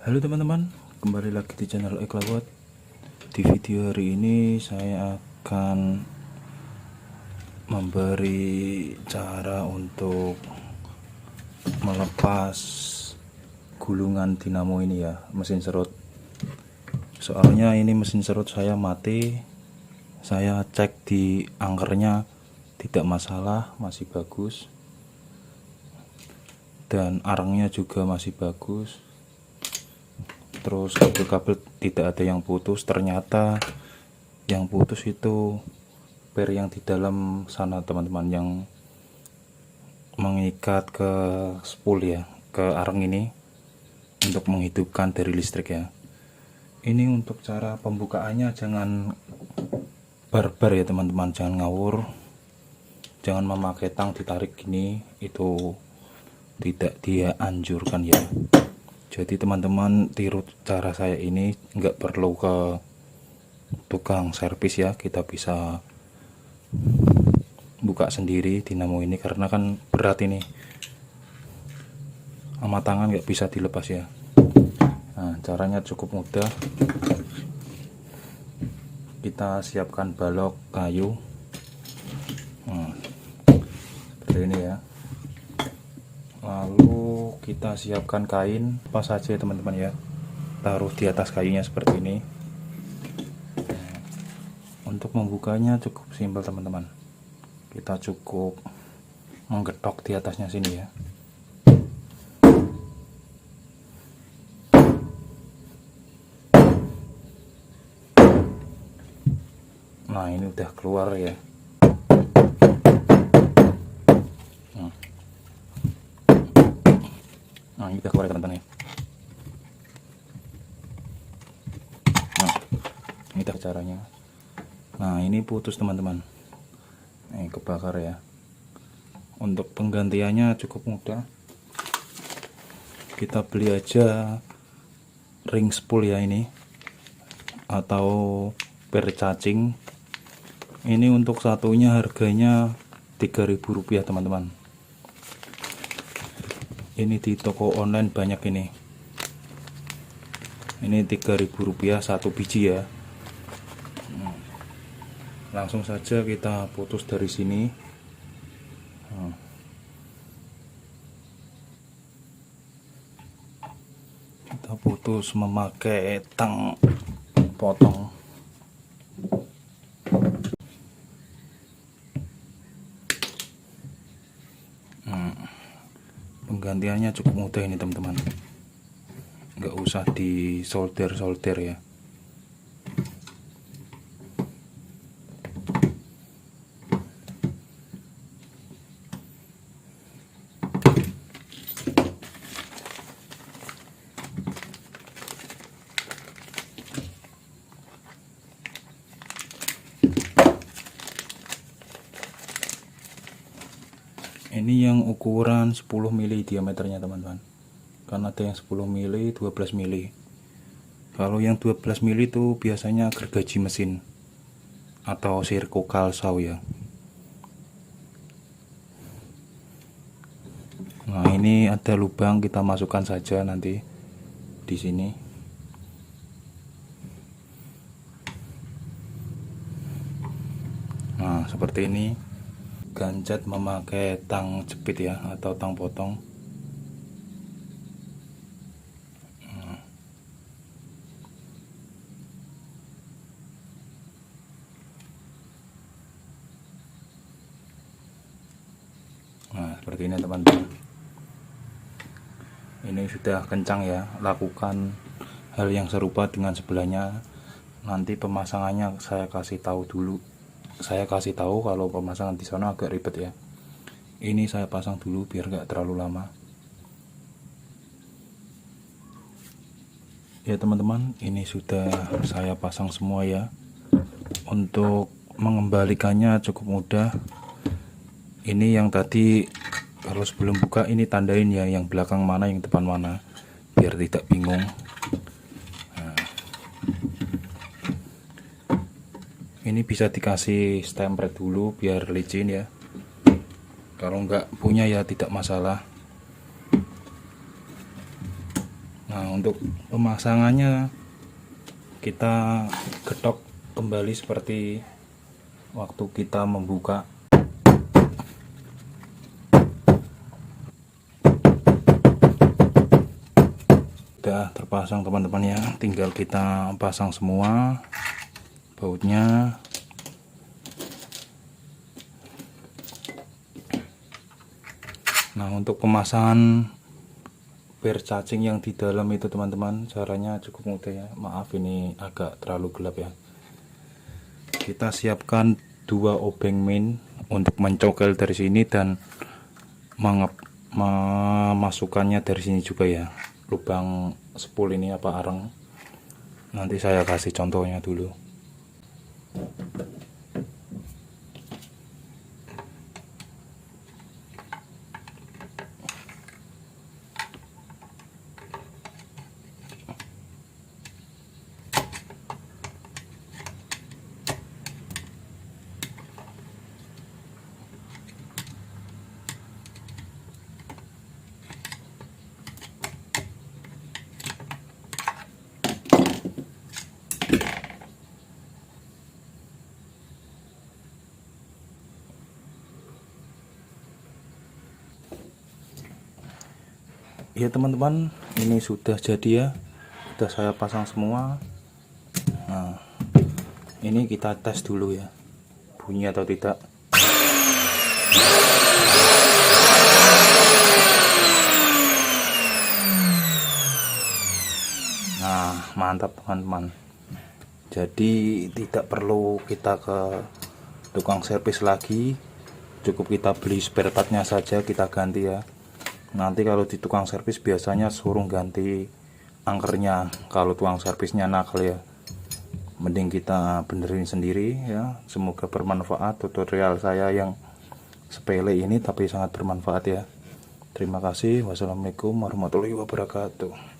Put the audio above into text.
Halo teman-teman, kembali lagi di channel Eklawat. Di video hari ini saya akan memberi cara untuk melepas gulungan dinamo ini ya, mesin serut. Soalnya ini mesin serut saya mati. Saya cek di angkernya tidak masalah, masih bagus. Dan arangnya juga masih bagus. Terus kabel-kabel tidak ada yang putus. Ternyata yang putus itu per yang di dalam sana teman-teman, yang mengikat ke spool ya, ke arang ini untuk menghidupkan dari listrik ya. Ini untuk cara pembukaannya jangan barbar ya teman-teman, jangan ngawur, jangan memakai tang ditarik gini, itu tidak dia anjurkan ya. Jadi teman-teman tiru cara saya ini, nggak perlu ke tukang servis ya, kita bisa buka sendiri dinamo ini karena kan berat ini, sama tangan nggak bisa dilepas ya. Nah, caranya cukup mudah. Kita siapkan balok kayu seperti ini ya, lalu kita siapkan kain apa saja ya teman-teman ya, taruh di atas kayunya seperti ini. Untuk membukanya cukup simpel teman-teman, kita cukup menggetok di atasnya sini ya. Nah, ini udah keluar ya. Nah, ini udah keluar ya teman-teman ya. Nah, ini caranya. Nah, ini putus teman-teman, ini kebakar ya. Untuk penggantiannya cukup mudah, kita beli aja ring spool ya ini, atau per cacing. Ini untuk satunya harganya Rp3.000 teman-teman. Ini di toko online banyak ini. Ini Rp3.000 satu biji ya. Langsung saja kita putus dari sini. Kita putus memakai tang potong. Penggantiannya cukup mudah ini teman-teman, nggak usah di solder ya. Ini yang ukuran 10 mili diameternya teman-teman, kan ada yang 10 mili, 12 mili. Kalau yang 12 mili itu biasanya gergaji mesin atau Sirko Kalsau ya. Nah, ini ada lubang, kita masukkan saja nanti di sini. Nah, seperti ini. Gancat memakai tang jepit ya, atau tang potong. Nah, seperti ini teman-teman. Ini sudah kencang ya. Lakukan hal yang serupa dengan sebelahnya. Nanti pemasangannya saya kasih tahu dulu. Saya kasih tahu kalau pemasangan di sana agak ribet ya. Ini saya pasang dulu biar gak terlalu lama. Ya teman-teman, ini sudah saya pasang semua ya. Untuk mengembalikannya cukup mudah. Ini yang tadi, kalau sebelum buka ini tandain ya, yang belakang mana, yang depan mana, biar tidak bingung. Ini bisa dikasih stempel dulu biar licin ya. Kalau nggak punya ya tidak masalah. Nah, untuk pemasangannya kita getok kembali seperti waktu kita membuka. Sudah terpasang teman-teman ya, tinggal kita pasang semua bautnya. Nah, untuk pemasangan per cacing yang di dalam itu teman-teman, caranya cukup mudah ya. Maaf ini agak terlalu gelap ya. Kita siapkan 2 obeng main untuk mencokel dari sini dan memasukkannya dari sini juga ya, lubang spool ini apa areng. Nanti saya kasih contohnya dulu. Ya teman-teman, ini sudah jadi ya, sudah saya pasang semua. Nah, ini kita tes dulu ya, bunyi atau tidak. Nah, mantap teman-teman. Jadi tidak perlu kita ke tukang servis lagi, cukup kita beli spare partnya saja, kita ganti ya. Nanti kalau di tukang servis biasanya suruh ganti angkernya, kalau tukang servisnya nakal ya. Mending kita benerin sendiri ya. Semoga bermanfaat tutorial saya yang sepele ini tapi sangat bermanfaat ya. Terima kasih. Wassalamualaikum warahmatullahi wabarakatuh.